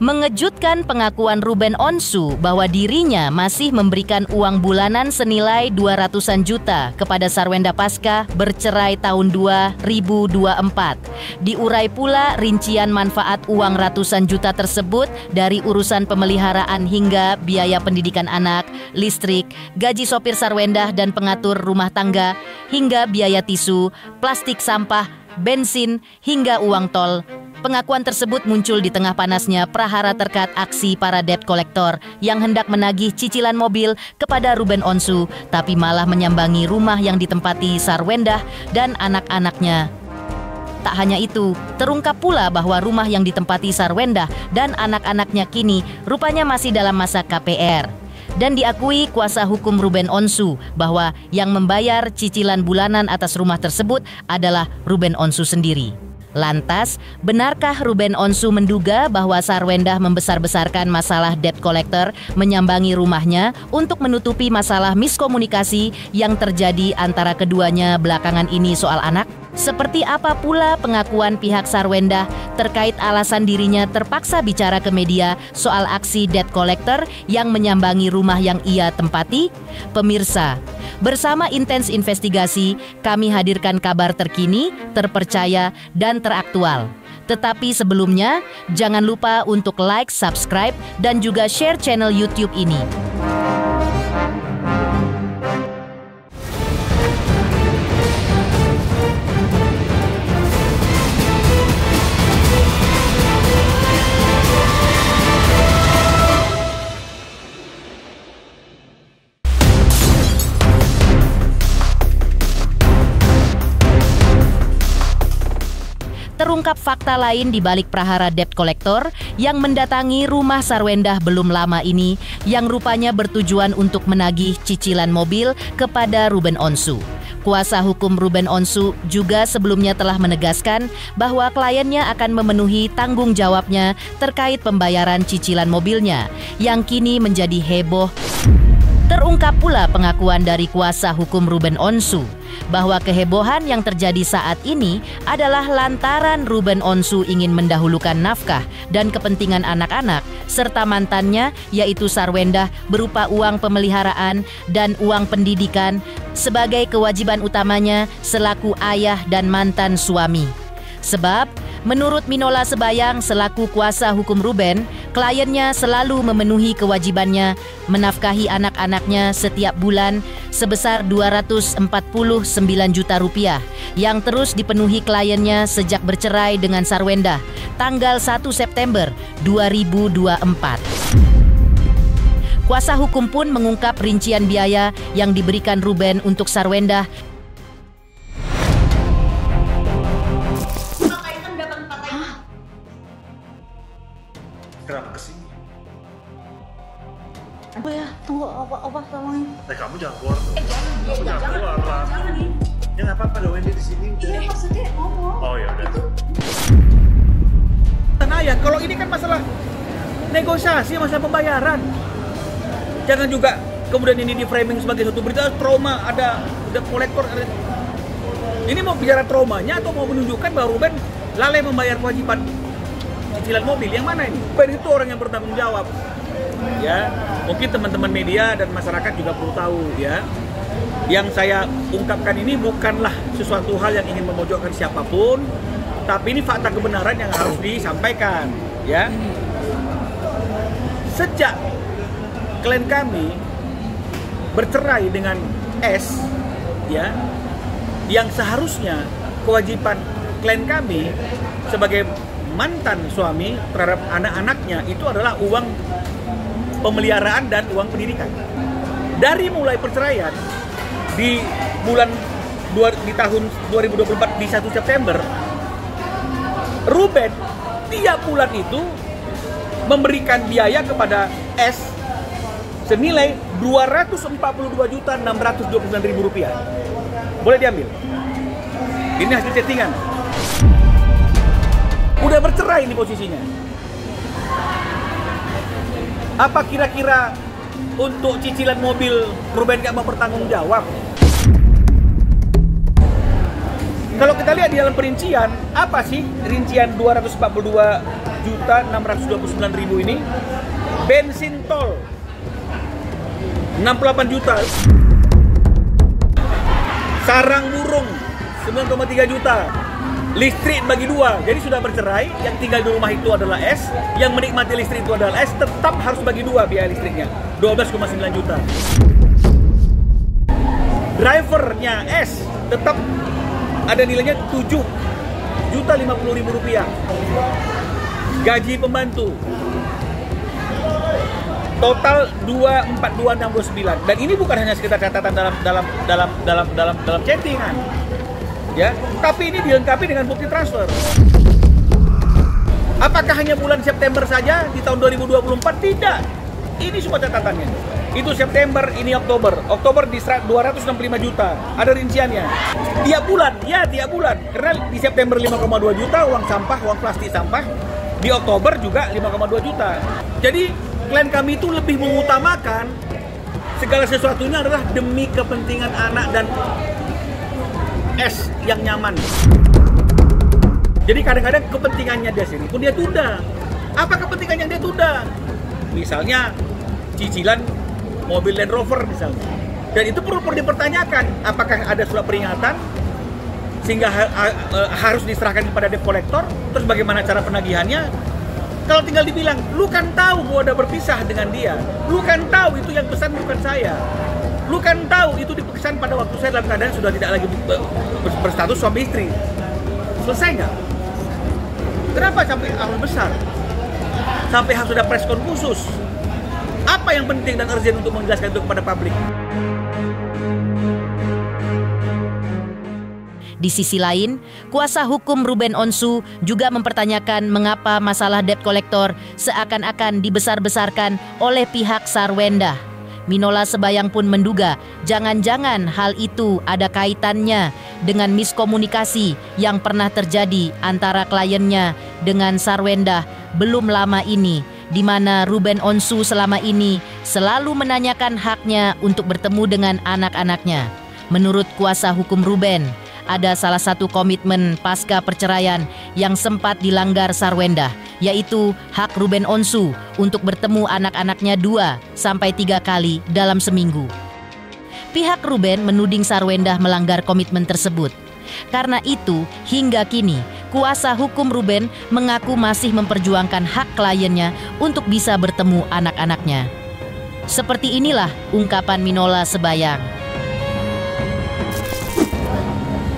Mengejutkan pengakuan Ruben Onsu bahwa dirinya masih memberikan uang bulanan senilai 200-an juta kepada Sarwenda pasca bercerai tahun 2024. Diurai pula rincian manfaat uang ratusan juta tersebut dari urusan pemeliharaan hingga biaya pendidikan anak, listrik, gaji sopir Sarwenda dan pengatur rumah tangga, hingga biaya tisu, plastik sampah, bensin, hingga uang tol. Pengakuan tersebut muncul di tengah panasnya prahara terkait aksi para debt collector yang hendak menagih cicilan mobil kepada Ruben Onsu, tapi malah menyambangi rumah yang ditempati Sarwenda dan anak-anaknya. Tak hanya itu, terungkap pula bahwa rumah yang ditempati Sarwenda dan anak-anaknya kini rupanya masih dalam masa KPR. Dan diakui kuasa hukum Ruben Onsu bahwa yang membayar cicilan bulanan atas rumah tersebut adalah Ruben Onsu sendiri. Lantas, benarkah Ruben Onsu menduga bahwa Sarwenda membesar-besarkan masalah debt collector menyambangi rumahnya untuk menutupi masalah miskomunikasi yang terjadi antara keduanya belakangan ini soal anak? Seperti apa pula pengakuan pihak Sarwenda terkait alasan dirinya terpaksa bicara ke media soal aksi debt collector yang menyambangi rumah yang ia tempati? Pemirsa, bersama Intens Investigasi, kami hadirkan kabar terkini, terpercaya, dan teraktual. Tetapi sebelumnya, jangan lupa untuk like, subscribe, dan juga share channel YouTube ini. Terungkap fakta lain di balik prahara debt collector yang mendatangi rumah Sarwenda belum lama ini yang rupanya bertujuan untuk menagih cicilan mobil kepada Ruben Onsu. Kuasa hukum Ruben Onsu juga sebelumnya telah menegaskan bahwa kliennya akan memenuhi tanggung jawabnya terkait pembayaran cicilan mobilnya yang kini menjadi heboh. Terungkap pula pengakuan dari kuasa hukum Ruben Onsu bahwa kehebohan yang terjadi saat ini adalah lantaran Ruben Onsu ingin mendahulukan nafkah dan kepentingan anak-anak serta mantannya yaitu Sarwenda berupa uang pemeliharaan dan uang pendidikan sebagai kewajiban utamanya selaku ayah dan mantan suami. Sebab, menurut Minola Sebayang selaku kuasa hukum Ruben, kliennya selalu memenuhi kewajibannya menafkahi anak-anaknya setiap bulan sebesar 249 juta rupiah yang terus dipenuhi kliennya sejak bercerai dengan Sarwenda tanggal 1 September 2024. Kuasa hukum pun mengungkap rincian biaya yang diberikan Ruben untuk Sarwenda. Kenapa kesini? Apa ya? Tunggu, apa tolongin. Kamu jangan keluar tuh. Jangan, jangan keluar lah. Jangan nih. Ya nggak apa-apa, ada Wendy di sini. Iya, maksudnya ngomong. Oh ya udah. Ya, kalau ini kan masalah negosiasi, masalah pembayaran. Jangan juga kemudian ini di framing sebagai suatu berita trauma, ada kolektor. Ini mau bicara traumanya atau mau menunjukkan bahwa Ruben lalai membayar kewajiban cicilan mobil? Yang mana ini? Ruben itu orang yang bertanggung jawab. Ya, mungkin teman-teman media dan masyarakat juga perlu tahu ya. Yang saya ungkapkan ini bukanlah sesuatu hal yang ingin memojokkan siapapun, tapi ini fakta kebenaran yang harus disampaikan, ya. Sejak klien kami bercerai dengan S, ya, yang seharusnya kewajiban klien kami sebagai mantan suami terhadap anak-anaknya itu adalah uang pemeliharaan dan uang pendidikan. Dari mulai perceraian di tahun 2024 di 1 September, Ruben tiap bulan itu memberikan biaya kepada S senilai Rp242.629.000. Boleh diambil. Ini hasil chattingan. Udah bercerai ini posisinya. Apa kira-kira untuk cicilan mobil Ruben gak mau bertanggung jawab? Kalau kita lihat di dalam perincian, apa sih rincian 242.629.000 ini? Bensin tol 68 juta. Sarang burung 9,3 juta. Listrik bagi dua, jadi sudah bercerai. Yang tinggal di rumah itu adalah S, yang menikmati listrik itu adalah S, tetap harus bagi dua biaya listriknya, 12,9 juta. Drivernya S tetap ada nilainya 7.050.000 rupiah. Gaji pembantu total 242.629, dan ini bukan hanya sekedar catatan dalam chattingan, ya, tapi ini dilengkapi dengan bukti transfer. Apakah hanya bulan September saja di tahun 2024? Tidak. Ini semua catatannya. Itu September, ini Oktober. Oktober di 265 juta. Ada rinciannya. Tiap bulan, ya tiap bulan. Karena di September 5,2 juta uang sampah, uang plastik sampah. Di Oktober juga 5,2 juta. Jadi klien kami itu lebih mengutamakan segala sesuatunya adalah demi kepentingan anak dan S yang nyaman. Jadi kadang-kadang kepentingannya dia sendiri pun dia tunda. Apa kepentingan yang dia tunda? Misalnya cicilan mobil Land Rover misalnya. Dan itu perlu dipertanyakan, apakah ada surat peringatan sehingga harus diserahkan kepada debt collector? Terus bagaimana cara penagihannya? Kalau tinggal dibilang, lu kan tahu gua udah berpisah dengan dia, lu kan tahu itu yang pesan bukan saya, lu kan tahu itu dipesan pada waktu saya dalam keadaan sudah tidak lagi berstatus suami istri. Selesai nggak? Kenapa sampai harus besar? Sampai harus ada preskon khusus? Apa yang penting dan urgent untuk menjelaskan itu kepada publik? Di sisi lain, kuasa hukum Ruben Onsu juga mempertanyakan mengapa masalah debt collector seakan-akan dibesar-besarkan oleh pihak Sarwendah. Minola Sebayang pun menduga jangan-jangan hal itu ada kaitannya dengan miskomunikasi yang pernah terjadi antara kliennya dengan Sarwendah belum lama ini, di mana Ruben Onsu selama ini selalu menanyakan haknya untuk bertemu dengan anak-anaknya. Menurut kuasa hukum Ruben, ada salah satu komitmen pasca perceraian yang sempat dilanggar Sarwendah, yaitu hak Ruben Onsu untuk bertemu anak-anaknya 2-3 kali dalam seminggu. Pihak Ruben menuding Sarwendah melanggar komitmen tersebut. Karena itu, hingga kini, kuasa hukum Ruben mengaku masih memperjuangkan hak kliennya untuk bisa bertemu anak-anaknya. Seperti inilah ungkapan Minola Sebayang.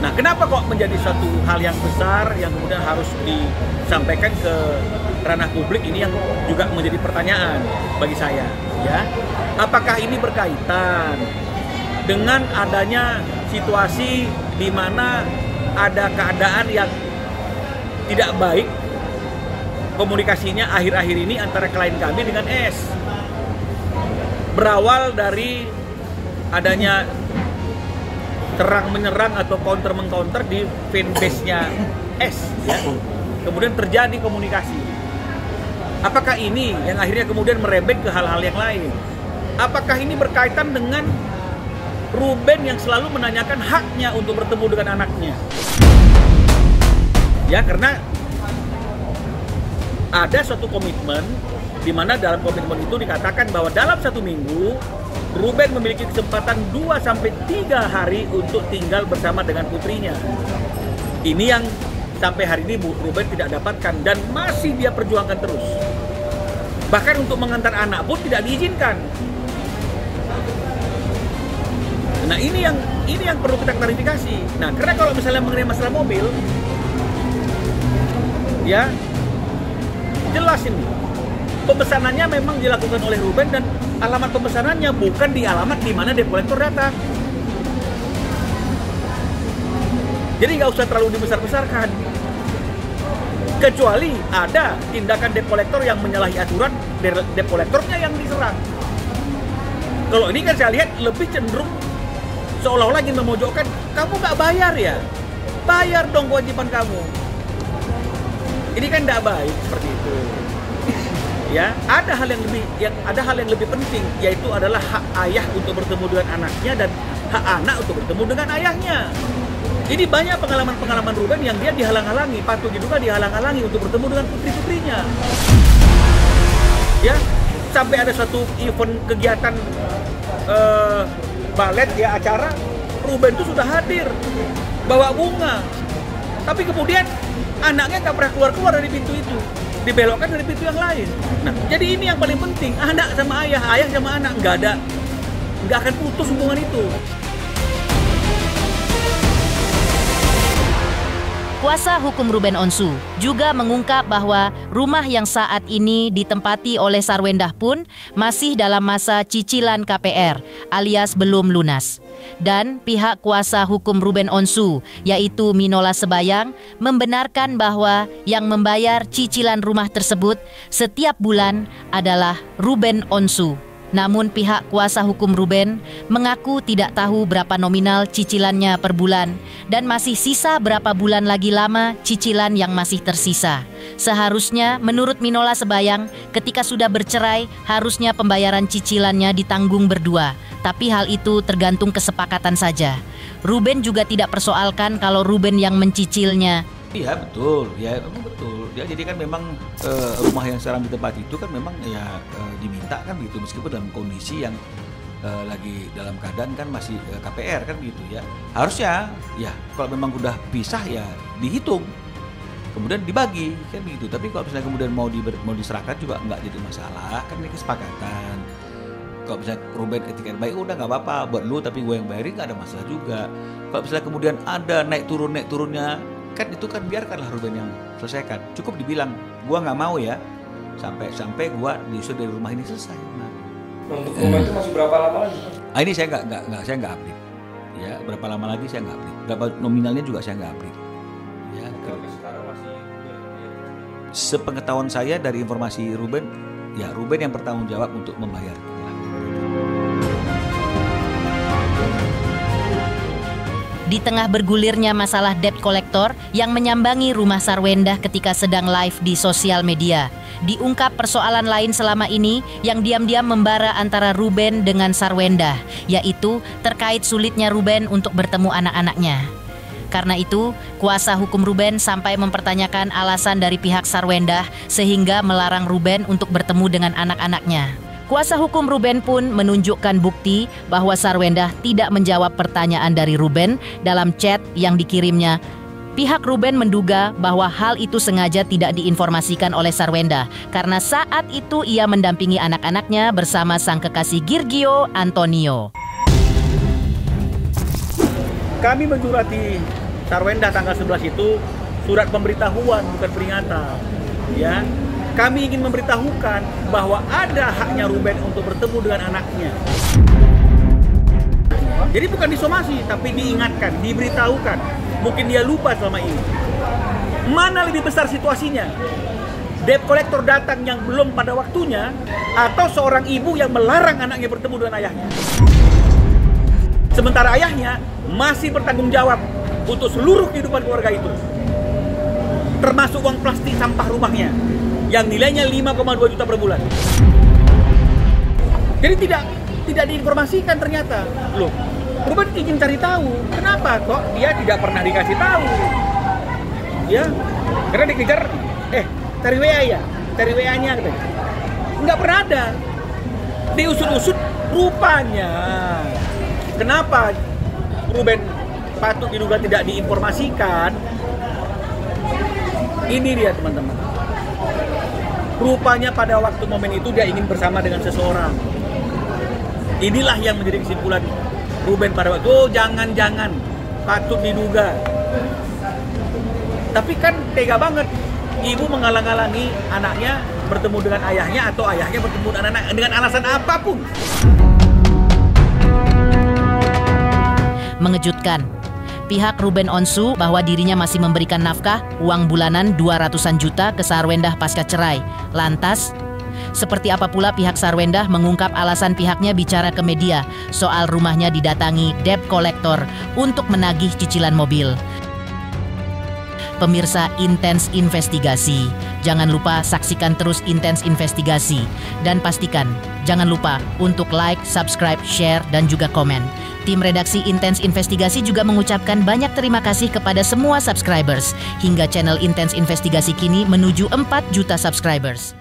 Nah, kenapa kok menjadi suatu hal yang besar yang kemudian harus disampaikan ke ranah publik? Ini yang juga menjadi pertanyaan bagi saya, ya. Apakah ini berkaitan dengan adanya situasi di mana ada keadaan yang tidak baik komunikasinya akhir-akhir ini antara klien kami dengan S? Berawal dari adanya terang-menyerang atau counter-mengcounter di fanbase-nya S, ya. Kemudian terjadi komunikasi. Apakah ini yang akhirnya kemudian merembet ke hal-hal yang lain? Apakah ini berkaitan dengan Ruben yang selalu menanyakan haknya untuk bertemu dengan anaknya? Ya, karena ada suatu komitmen di mana dalam komitmen itu dikatakan bahwa dalam 1 minggu Ruben memiliki kesempatan 2-3 hari untuk tinggal bersama dengan putrinya. Ini yang sampai hari ini Ruben tidak dapatkan dan masih dia perjuangkan terus. Bahkan untuk mengantar anak pun tidak diizinkan. Nah, ini yang perlu kita klarifikasi. Nah, karena kalau misalnya mengenai masalah mobil, ya jelas ini. Pemesanannya memang dilakukan oleh Ruben dan alamat pemesanannya bukan di alamat di mana debt collector datang. Jadi nggak usah terlalu dibesar-besarkan. Kecuali ada tindakan debt collector yang menyalahi aturan, debt collectornya yang diserang. Kalau ini kan saya lihat lebih cenderung seolah-olah ingin memojokkan, kamu nggak bayar ya? Bayar dong kewajiban kamu. Ini kan nggak baik seperti itu. Ya, ada hal yang lebih penting, yaitu adalah hak ayah untuk bertemu dengan anaknya dan hak anak untuk bertemu dengan ayahnya. Jadi banyak pengalaman-pengalaman Ruben yang dia dihalang-halangi, patut diduga dihalang-halangi untuk bertemu dengan putri-putrinya. Ya, sampai ada suatu event kegiatan balet ya, acara, Ruben itu sudah hadir bawa bunga, tapi kemudian anaknya nggak pernah keluar dari pintu itu, dibelokkan dari pintu yang lain. Nah, jadi ini yang paling penting, anak sama ayah, ayah sama anak, nggak akan putus hubungan itu. Kuasa hukum Ruben Onsu juga mengungkap bahwa rumah yang saat ini ditempati oleh Sarwendah pun masih dalam masa cicilan KPR alias belum lunas. Dan pihak kuasa hukum Ruben Onsu, yaitu Minola Sebayang, membenarkan bahwa yang membayar cicilan rumah tersebut setiap bulan adalah Ruben Onsu. Namun pihak kuasa hukum Ruben mengaku tidak tahu berapa nominal cicilannya per bulan dan masih sisa berapa bulan lagi lama cicilan yang masih tersisa. Seharusnya menurut Minola Sebayang ketika sudah bercerai harusnya pembayaran cicilannya ditanggung berdua, tapi hal itu tergantung kesepakatan saja. Ruben juga tidak persoalkan kalau Ruben yang mencicilnya. Iya betul, ya memang betul. Ya jadi kan memang rumah yang sekarang di tempat itu kan memang ya diminta kan gitu, meskipun dalam kondisi yang lagi dalam keadaan kan masih KPR kan gitu ya. Harusnya ya kalau memang udah pisah ya dihitung, kemudian dibagi kan begitu. Tapi kalau misalnya kemudian mau diserahkan juga nggak jadi masalah, kan ini kesepakatan. Kalau misalnya Ruben etiket baik udah nggak apa-apa buat lu, tapi gue yang bayarin nggak ada masalah juga. Kalau misalnya kemudian ada naik turunnya kan itu kan biarkanlah Ruben yang selesaikan. Cukup dibilang gua nggak mau ya sampai gua diusir dari rumah ini selesai. Nah. Untuk rumah itu masih berapa lama lagi? Ini saya nggak update. Ya berapa lama lagi saya nggak update. Berapa nominalnya juga saya nggak update. Ya. Sekarang masih. Sepengetahuan saya dari informasi Ruben, ya Ruben yang bertanggung jawab untuk membayar. Di tengah bergulirnya masalah debt collector yang menyambangi rumah Sarwendah ketika sedang live di sosial media, diungkap persoalan lain selama ini yang diam-diam membara antara Ruben dengan Sarwendah, yaitu terkait sulitnya Ruben untuk bertemu anak-anaknya. Karena itu, kuasa hukum Ruben sampai mempertanyakan alasan dari pihak Sarwendah sehingga melarang Ruben untuk bertemu dengan anak-anaknya. Kuasa hukum Ruben pun menunjukkan bukti bahwa Sarwendah tidak menjawab pertanyaan dari Ruben dalam chat yang dikirimnya. Pihak Ruben menduga bahwa hal itu sengaja tidak diinformasikan oleh Sarwendah karena saat itu ia mendampingi anak-anaknya bersama sang kekasih Girgio Antonio. Kami menjurati Sarwendah tanggal 11 itu surat pemberitahuan bukan peringatan. Ya. Kami ingin memberitahukan bahwa ada haknya Ruben untuk bertemu dengan anaknya. Jadi bukan disomasi, tapi diingatkan, diberitahukan. Mungkin dia lupa selama ini. Mana lebih besar situasinya? Debt collector datang yang belum pada waktunya, atau seorang ibu yang melarang anaknya bertemu dengan ayahnya. Sementara ayahnya masih bertanggung jawab untuk seluruh kehidupan keluarga itu. Termasuk uang plastik sampah rumahnya yang nilainya 5,2 juta per bulan. Jadi tidak diinformasikan ternyata. Loh, Ruben ingin cari tahu, kenapa kok dia tidak pernah dikasih tahu? Ya, karena dikejar, cari WA ya, cari WA-nya katanya. Nggak pernah ada. Diusut-usut rupanya. Kenapa Ruben patut diduga tidak diinformasikan? Ini dia teman-teman. Rupanya pada waktu momen itu dia ingin bersama dengan seseorang. Inilah yang menjadi kesimpulan Ruben pada waktu. Oh jangan-jangan patut diduga. Tapi kan tega banget. Ibu menghalang-halangi anaknya bertemu dengan ayahnya atau ayahnya bertemu dengan anak dengan alasan apapun. Mengejutkan. Pihak Ruben Onsu bahwa dirinya masih memberikan nafkah uang bulanan 200-an juta ke Sarwendah pasca cerai. Lantas, seperti apa pula pihak Sarwendah mengungkap alasan pihaknya bicara ke media soal rumahnya didatangi debt collector untuk menagih cicilan mobil. pemirsa Intens Investigasi. Jangan lupa saksikan terus Intens Investigasi. Dan pastikan, jangan lupa untuk like, subscribe, share, dan juga komen. Tim redaksi Intens Investigasi juga mengucapkan banyak terima kasih kepada semua subscribers. Hingga channel Intens Investigasi kini menuju 4 juta subscribers.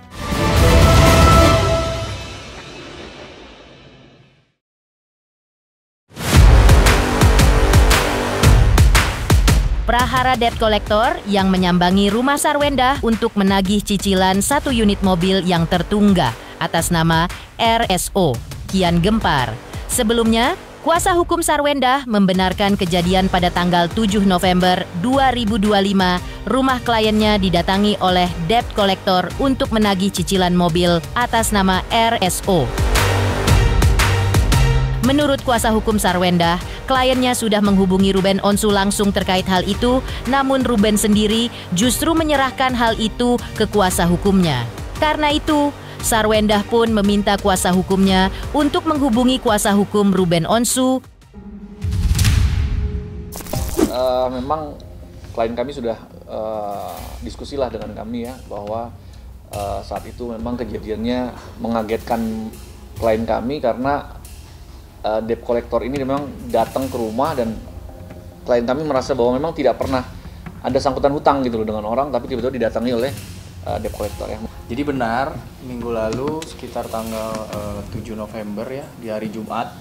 Prahara debt collector yang menyambangi rumah Sarwendah untuk menagih cicilan 1 unit mobil yang tertunggak atas nama RSO kian gempar. Sebelumnya, kuasa hukum Sarwendah membenarkan kejadian pada tanggal 7 November 2025 rumah kliennya didatangi oleh debt collector untuk menagih cicilan mobil atas nama RSO. Menurut kuasa hukum Sarwendah, kliennya sudah menghubungi Ruben Onsu langsung terkait hal itu, namun Ruben sendiri justru menyerahkan hal itu ke kuasa hukumnya. Karena itu, Sarwendah pun meminta kuasa hukumnya untuk menghubungi kuasa hukum Ruben Onsu. Memang klien kami sudah diskusilah dengan kami ya, bahwa saat itu memang kejadiannya mengagetkan klien kami karena debt collector ini memang datang ke rumah dan klien kami merasa bahwa memang tidak pernah ada sangkutan hutang gitu loh dengan orang, tapi tiba-tiba didatangi oleh debt collector ya. Jadi benar, minggu lalu sekitar tanggal 7 November ya, di hari Jumat,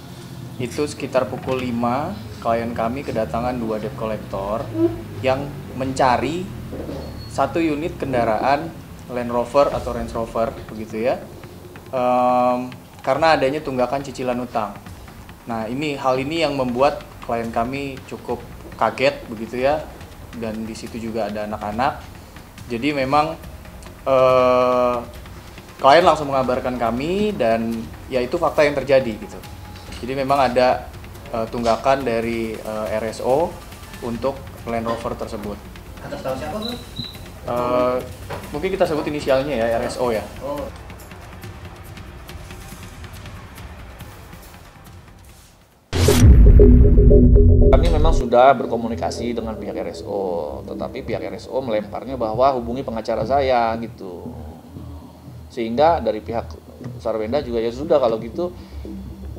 itu sekitar pukul 5, klien kami kedatangan 2 debt collector yang mencari 1 unit kendaraan Land Rover atau Range Rover begitu ya, karena adanya tunggakan cicilan utang. Nah, hal ini yang membuat klien kami cukup kaget begitu ya, dan di situ juga ada anak-anak. Jadi memang klien langsung mengabarkan kami dan ya itu fakta yang terjadi gitu. Jadi memang ada tunggakan dari RSO untuk Land Rover tersebut. Atas nama siapa, Bang? Mungkin kita sebut inisialnya ya, RSO ya. Oh. Kami memang sudah berkomunikasi dengan pihak RSO, tetapi pihak RSO melemparnya bahwa hubungi pengacara saya gitu. Sehingga dari pihak Sarwendah juga ya sudah kalau gitu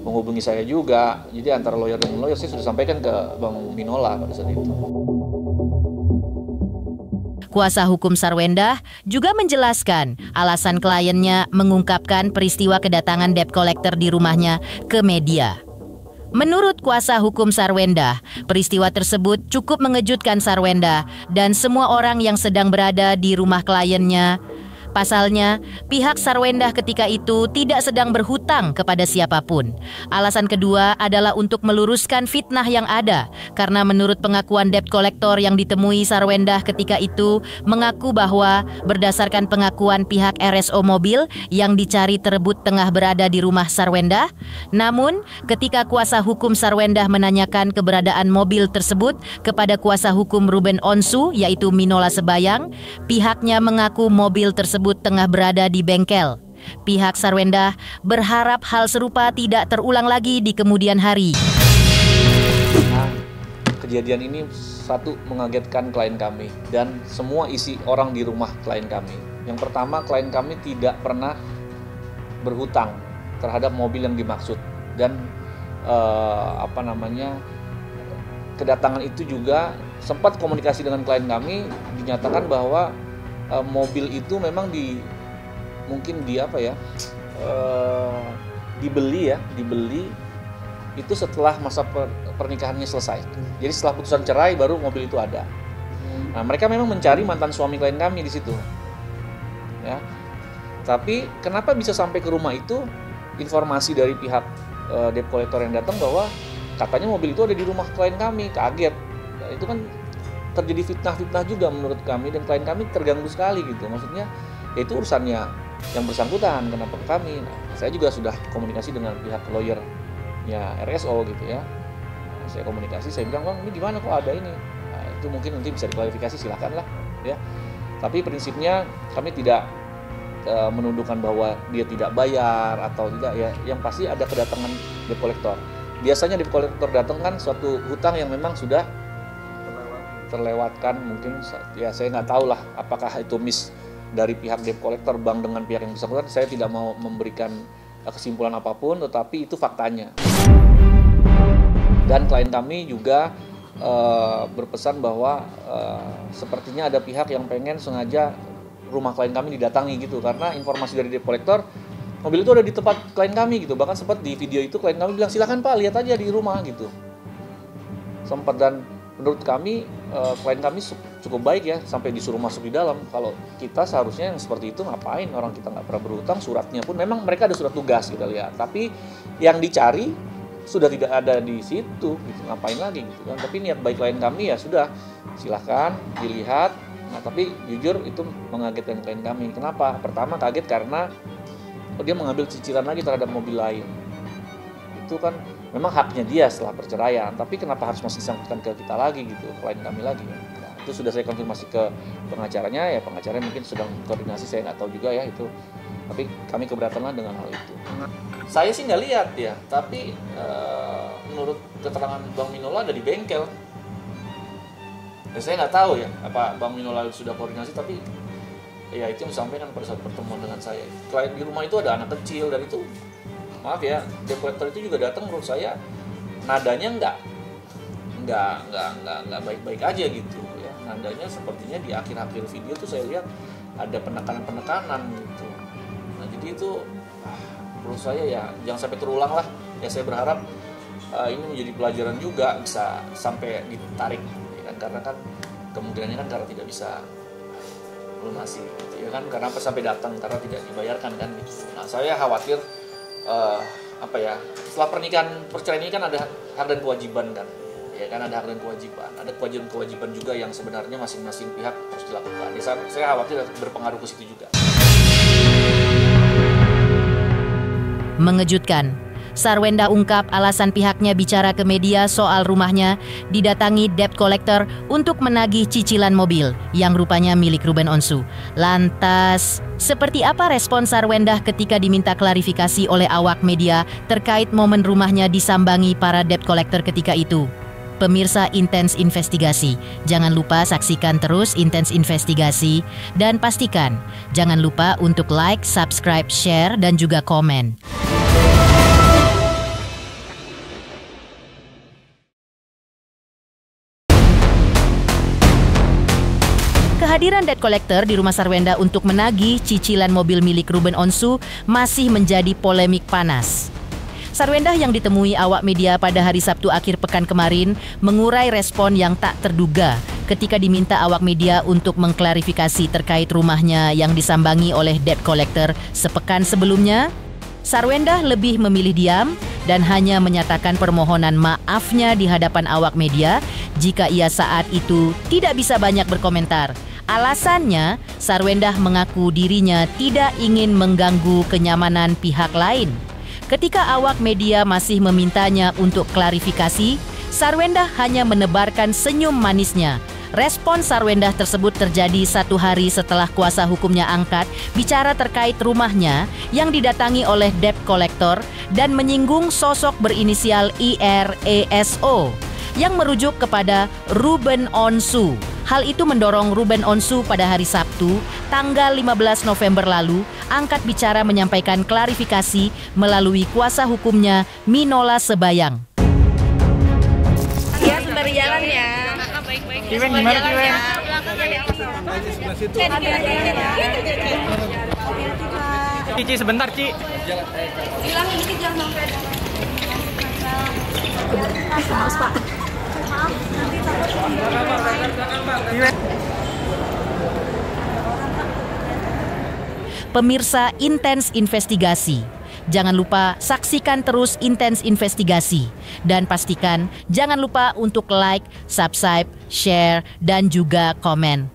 menghubungi saya juga. Jadi antara lawyer dengan lawyer saya sudah sampaikan ke Bang Minola pada saat itu. Kuasa hukum Sarwendah juga menjelaskan alasan kliennya mengungkapkan peristiwa kedatangan debt collector di rumahnya ke media. Menurut kuasa hukum Sarwendah, peristiwa tersebut cukup mengejutkan Sarwendah dan semua orang yang sedang berada di rumah kliennya. Pasalnya, pihak Sarwendah ketika itu tidak sedang berhutang kepada siapapun. Alasan kedua adalah untuk meluruskan fitnah yang ada, karena menurut pengakuan debt collector yang ditemui Sarwendah ketika itu, mengaku bahwa berdasarkan pengakuan pihak RSO mobil yang dicari terebut tengah berada di rumah Sarwendah. Namun, ketika kuasa hukum Sarwendah menanyakan keberadaan mobil tersebut kepada kuasa hukum Ruben Onsu, yaitu Minola Sebayang, pihaknya mengaku mobil tersebut tengah berada di bengkel. Pihak Sarwendah berharap hal serupa tidak terulang lagi di kemudian hari. Nah, kejadian ini satu mengagetkan klien kami dan semua isi orang di rumah klien kami. Yang pertama, klien kami tidak pernah berhutang terhadap mobil yang dimaksud dan kedatangan itu juga sempat komunikasi dengan klien kami, dinyatakan bahwa mobil itu memang dibeli itu setelah masa pernikahannya selesai. Jadi setelah putusan cerai baru mobil itu ada. Nah, mereka memang mencari mantan suami klien kami di situ. Ya. Tapi kenapa bisa sampai ke rumah itu? Informasi dari pihak debt collector yang datang bahwa katanya mobil itu ada di rumah klien kami, kaget. Nah, itu kan terjadi fitnah-fitnah juga menurut kami dan klien kami terganggu sekali gitu. Maksudnya ya itu urusannya yang bersangkutan, kenapa ke kami. Nah, saya juga sudah komunikasi dengan pihak lawyernya RSO gitu ya. Nah, saya komunikasi, saya bilang, "Bang, ini gimana kok ada ini?" Nah, itu mungkin nanti bisa diklarifikasi, silakan lah ya. Tapi prinsipnya kami tidak menuduhkan bahwa dia tidak bayar atau tidak ya. Yang pasti ada kedatangan debt collector. Biasanya debt collector datang kan suatu hutang yang memang sudah terlewatkan, mungkin ya saya nggak tahu lah apakah itu miss dari pihak debt collector bank dengan pihak yang bersangkutan. Saya tidak mau memberikan kesimpulan apapun, tetapi itu faktanya. Dan klien kami juga berpesan bahwa sepertinya ada pihak yang pengen sengaja rumah klien kami didatangi gitu, karena informasi dari debt collector mobil itu ada di tempat klien kami gitu. Bahkan sempat di video itu klien kami bilang, silakan Pak, lihat aja di rumah gitu. Sempat, dan menurut kami klien kami cukup baik ya, sampai disuruh masuk di dalam. Kalau kita seharusnya yang seperti itu ngapain, orang kita nggak pernah berutang, suratnya pun memang mereka ada surat tugas kita lihat, tapi yang dicari sudah tidak ada di situ gitu, ngapain lagi gitu kan. Tapi niat baik klien kami ya sudah, silahkan dilihat. Nah tapi jujur itu mengagetkan klien kami. Kenapa? Pertama kaget karena dia mengambil cicilan lagi terhadap mobil lain. Itu kan memang haknya dia setelah perceraian, tapi kenapa harus masih disangkutkan ke kita lagi gitu, klien kami lagi. Nah, itu sudah saya konfirmasi ke pengacaranya, ya pengacaranya mungkin sedang koordinasi, saya nggak tahu juga ya itu. Tapi kami keberatan lah dengan hal itu. Saya sih nggak lihat ya, tapi menurut keterangan Bang Minola ada di bengkel. Ya, saya nggak tahu ya apa Bang Minola sudah koordinasi, tapi ya itu yang disampaikan pada saat pertemuan dengan saya. Klien di rumah itu ada anak kecil, dan itu maaf ya, debt collector itu juga datang, menurut saya nadanya nggak baik-baik aja gitu ya. Nadanya sepertinya di akhir-akhir video tuh saya lihat ada penekanan gitu. Nah jadi itu menurut saya ya jangan sampai terulang lah ya. Saya berharap ini menjadi pelajaran juga, bisa sampai ditarik ya kan, karena kan kemungkinannya kan karena tidak bisa lunasi gitu ya kan, karena sampai datang karena tidak dibayarkan kan gitu. Nah saya khawatir setelah pernikahan perceraian ini kan ada hak dan kewajiban kan ya kan, ada hak dan kewajiban, ada kewajiban juga yang sebenarnya masing-masing pihak harus dilakukan ya. Saya khawatir berpengaruh ke situ juga. Mengejutkan, Sarwenda ungkap alasan pihaknya bicara ke media soal rumahnya didatangi debt collector untuk menagih cicilan mobil yang rupanya milik Ruben Onsu. Lantas, seperti apa respon Sarwenda ketika diminta klarifikasi oleh awak media terkait momen rumahnya disambangi para debt collector ketika itu? Pemirsa Intens Investigasi, jangan lupa saksikan terus Intens Investigasi dan pastikan jangan lupa untuk like, subscribe, share, dan juga komen. Kehadiran debt collector di rumah Sarwenda untuk menagih cicilan mobil milik Ruben Onsu masih menjadi polemik panas. Sarwenda yang ditemui awak media pada hari Sabtu akhir pekan kemarin mengurai respon yang tak terduga ketika diminta awak media untuk mengklarifikasi terkait rumahnya yang disambangi oleh debt collector sepekan sebelumnya. Sarwenda lebih memilih diam dan hanya menyatakan permohonan maafnya di hadapan awak media jika ia saat itu tidak bisa banyak berkomentar. Alasannya, Sarwenda mengaku dirinya tidak ingin mengganggu kenyamanan pihak lain. Ketika awak media masih memintanya untuk klarifikasi, Sarwenda hanya menebarkan senyum manisnya. Respon Sarwenda tersebut terjadi 1 hari setelah kuasa hukumnya angkat bicara terkait rumahnya yang didatangi oleh debt collector dan menyinggung sosok berinisial IRESO yang merujuk kepada Ruben Onsu. Hal itu mendorong Ruben Onsu pada hari Sabtu, tanggal 15 November lalu, angkat bicara menyampaikan klarifikasi melalui kuasa hukumnya Minola Sebayang. Ya, sebentar jalan ya. Kiwen gimana Kiwen? Cici sebentar Ci. Bilang ini jangan sampai ada. Maaf Pak. Maaf, nanti takut. Pemirsa Intens Investigasi, jangan lupa saksikan terus Intens Investigasi dan pastikan jangan lupa untuk like, subscribe, share, dan juga komen.